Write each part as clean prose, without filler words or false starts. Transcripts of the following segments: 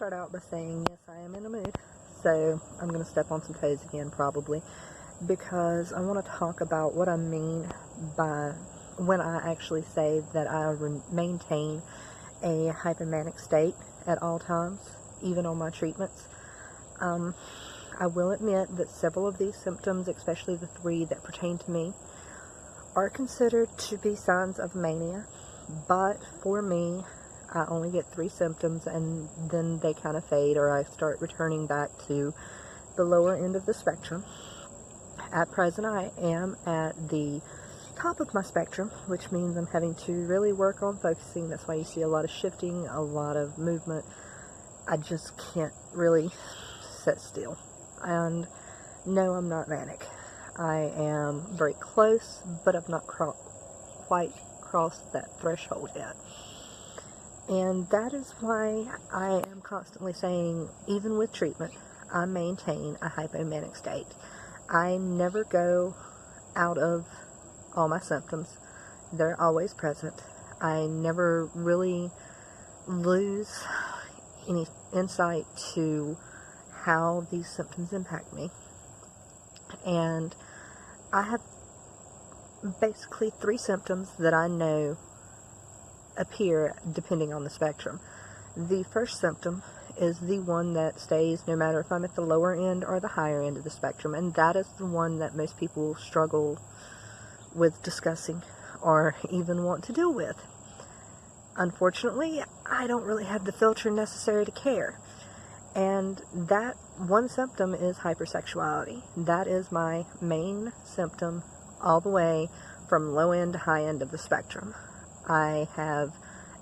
start out by saying yes, I am in a mood. So I'm going to step on some toes again probably, because I want to talk about what I mean by when I actually say that I maintain a hypomanic state at all times, even on my treatments. I will admit that several of these symptoms, especially the 3 that pertain to me, are considered to be signs of mania, but for me, I only get 3 symptoms and then they kind of fade, or I start returning back to the lower end of the spectrum. At present, I am at the top of my spectrum, which means I'm having to really work on focusing. That's why you see a lot of shifting, a lot of movement. I just can't really sit still. And no, I'm not manic. I am very close, but I've not quite crossed that threshold yet. And that is why I am constantly saying, even with treatment, I maintain a hypomanic state. I never go out of all my symptoms. They're always present. I never really lose any insight to how these symptoms impact me. And I have basically 3 symptoms that I know appear depending on the spectrum. The first symptom is the one that stays no matter if I'm at the lower end or the higher end of the spectrum, and that is the one that most people struggle with discussing or even want to deal with. Unfortunately, I don't really have the filter necessary to care. And that one symptom is hypersexuality. That is my main symptom all the way from low end to high end of the spectrum. I have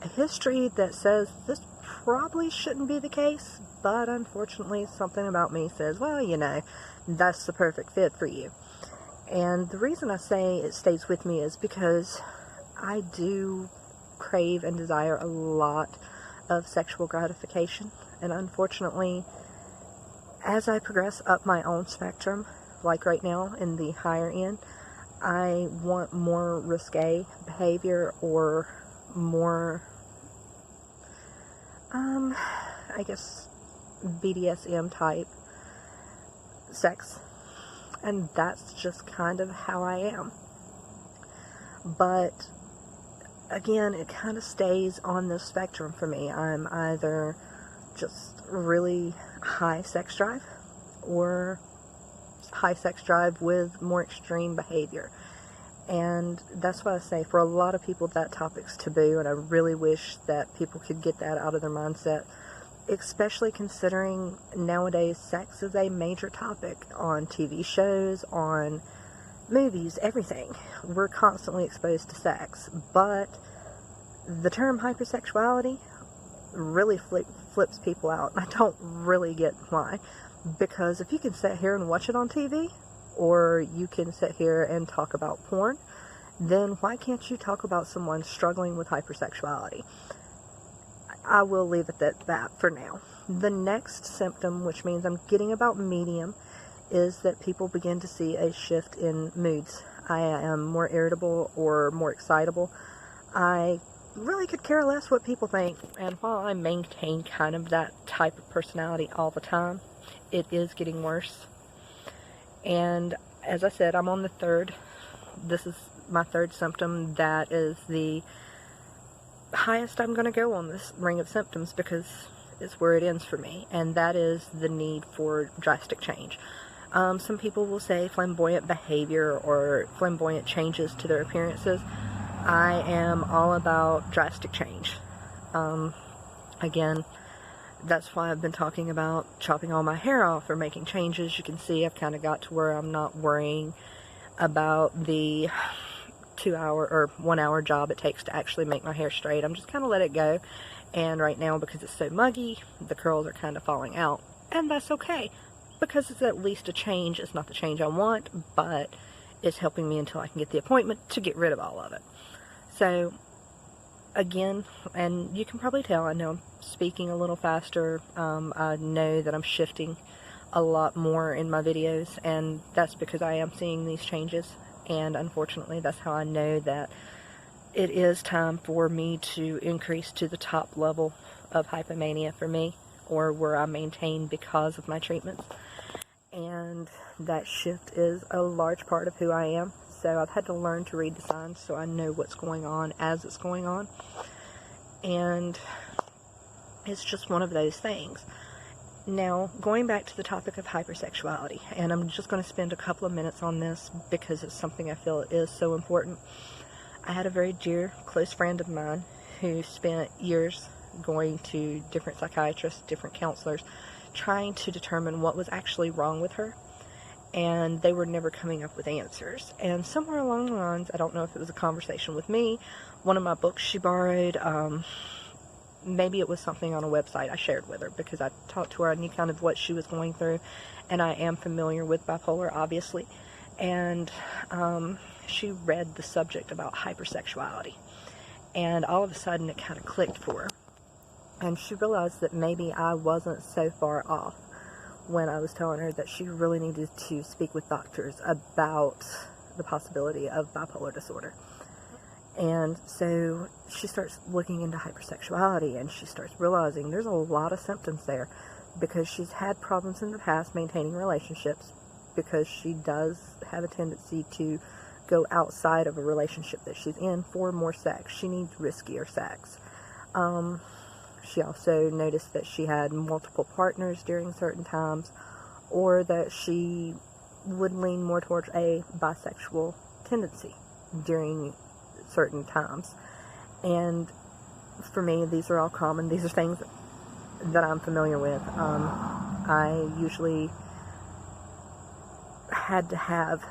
a history that says this probably shouldn't be the case, but unfortunately something about me says, well, you know, that's the perfect fit for you. And the reason I say it stays with me is because I do crave and desire a lot of sexual gratification. And unfortunately, as I progress up my own spectrum, like right now in the higher end, I want more risque behavior or more, I guess, BDSM type sex. And that's just kind of how I am. But again, it kind of stays on this spectrum for me. I'm either just really high sex drive or high sex drive with more extreme behavior. And that's why I say, for a lot of people, that topic's taboo, and I really wish that people could get that out of their mindset, especially considering nowadays sex is a major topic on TV shows, on movies, everything. We're constantly exposed to sex, but the term hypersexuality really flips people out. I don't really get why, because if you can sit here and watch it on TV, or you can sit here and talk about porn, then why can't you talk about someone struggling with hypersexuality? I will leave it at that for now. The next symptom, which means I'm getting about medium, is that people begin to see a shift in moods. I am more irritable or more excitable. I really could care less what people think, and while I maintain kind of that type of personality all the time, it is getting worse. And as I said, I'm on the 3rd. This is my 3rd symptom. That is the highest I'm going to go on this ring of symptoms, because it's where it ends for me, and that is the need for drastic change. Some people will say flamboyant behavior or flamboyant changes to their appearances. I am all about drastic change. Again, that's why I've been talking about chopping all my hair off or making changes. You can see I've kind of got to where I'm not worrying about the 2-hour or 1-hour job it takes to actually make my hair straight. I'm just kind of let it go. And right now, because it's so muggy, the curls are kind of falling out. And that's okay, because it's at least a change. It's not the change I want, but it's helping me until I can get the appointment to get rid of all of it. So again, and you can probably tell, I know I'm speaking a little faster. I know that I'm shifting a lot more in my videos, and that's because I am seeing these changes, and unfortunately that's how I know that it is time for me to increase to the top level of hypomania for me, or were I maintained because of my treatments. And that shift is a large part of who I am. So I've had to learn to read the signs so I know what's going on as it's going on. And it's just one of those things. Now, going back to the topic of hypersexuality, and I'm just going to spend a couple of minutes on this because it's something I feel is so important. I had a very dear, close friend of mine who spent years going to different psychiatrists, different counselors, trying to determine what was actually wrong with her, and they were never coming up with answers. And somewhere along the lines, I don't know if it was a conversation with me, one of my books she borrowed, maybe it was something on a website I shared with her, because I talked to her, I knew kind of what she was going through, and I am familiar with bipolar, obviously. And she read the subject about hypersexuality, and all of a sudden it kind of clicked for her, and she realized that maybe I wasn't so far off when I was telling her that she really needed to speak with doctors about the possibility of bipolar disorder. And so she starts looking into hypersexuality, and she starts realizing there's a lot of symptoms there, because she's had problems in the past maintaining relationships, because she does have a tendency to go outside of a relationship that she's in for more sex. She needs riskier sex. She also noticed that she had multiple partners during certain times, or that she would lean more towards a bisexual tendency during certain times. And for me, these are all common. These are things that I'm familiar with. I usually had to have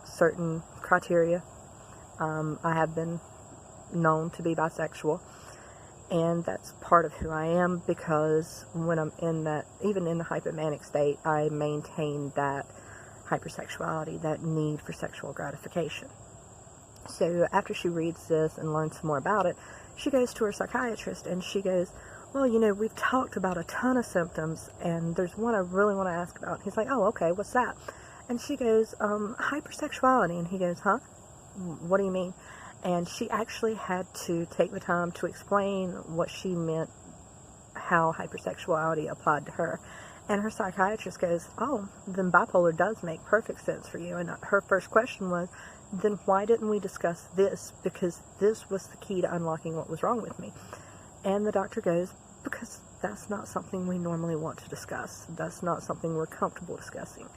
certain criteria. I have been known to be bisexual, and that's part of who I am, because when I'm in that, even in the hypomanic state, I maintain that hypersexuality, that need for sexual gratification. So after she reads this and learns some more about it, she goes to her psychiatrist, and she goes, well, you know, we've talked about a ton of symptoms, and there's one I really want to ask about. He's like, oh, okay, what's that? And she goes, hypersexuality. And he goes, huh? What do you mean? And she actually had to take the time to explain what she meant, how hypersexuality applied to her. And her psychiatrist goes, oh, then bipolar does make perfect sense for you. And her first question was, then why didn't we discuss this? Because this was the key to unlocking what was wrong with me. And the doctor goes, because that's not something we normally want to discuss. That's not something we're comfortable discussing.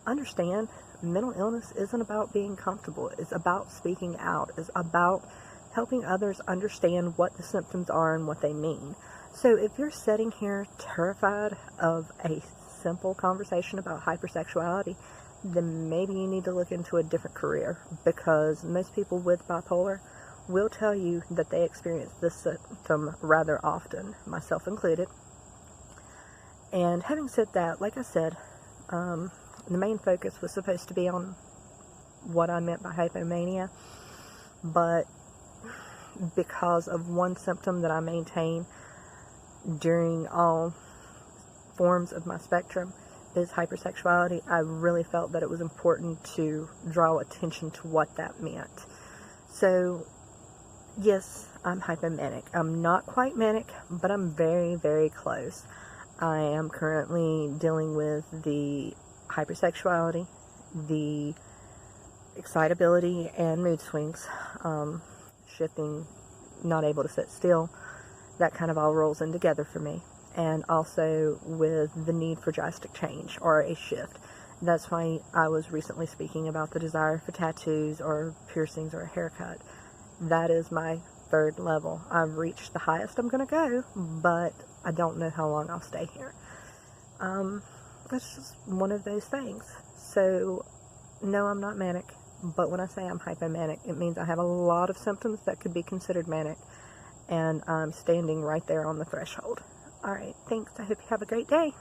Understand, mental illness isn't about being comfortable. It's about speaking out. It's about helping others understand what the symptoms are and what they mean. So if you're sitting here terrified of a simple conversation about hypersexuality, then maybe you need to look into a different career, because most people with bipolar will tell you that they experience this symptom rather often, myself included. And having said that, like I said, the main focus was supposed to be on what I meant by hypomania, but because of one symptom that I maintain during all forms of my spectrum is hypersexuality, I really felt that it was important to draw attention to what that meant. So, yes, I'm hypomanic. I'm not quite manic, but I'm very, very close. I am currently dealing with the hypersexuality, the excitability and mood swings, shifting, not able to sit still. That kind of all rolls in together for me. And also with the need for drastic change or a shift. That's why I was recently speaking about the desire for tattoos or piercings or a haircut. That is my third level. I've reached the highest I'm going to go, but I don't know how long I'll stay here. That's just one of those things. So, no, I'm not manic, but when I say I'm hypomanic, it means I have a lot of symptoms that could be considered manic, and I'm standing right there on the threshold. Alright, thanks. I hope you have a great day.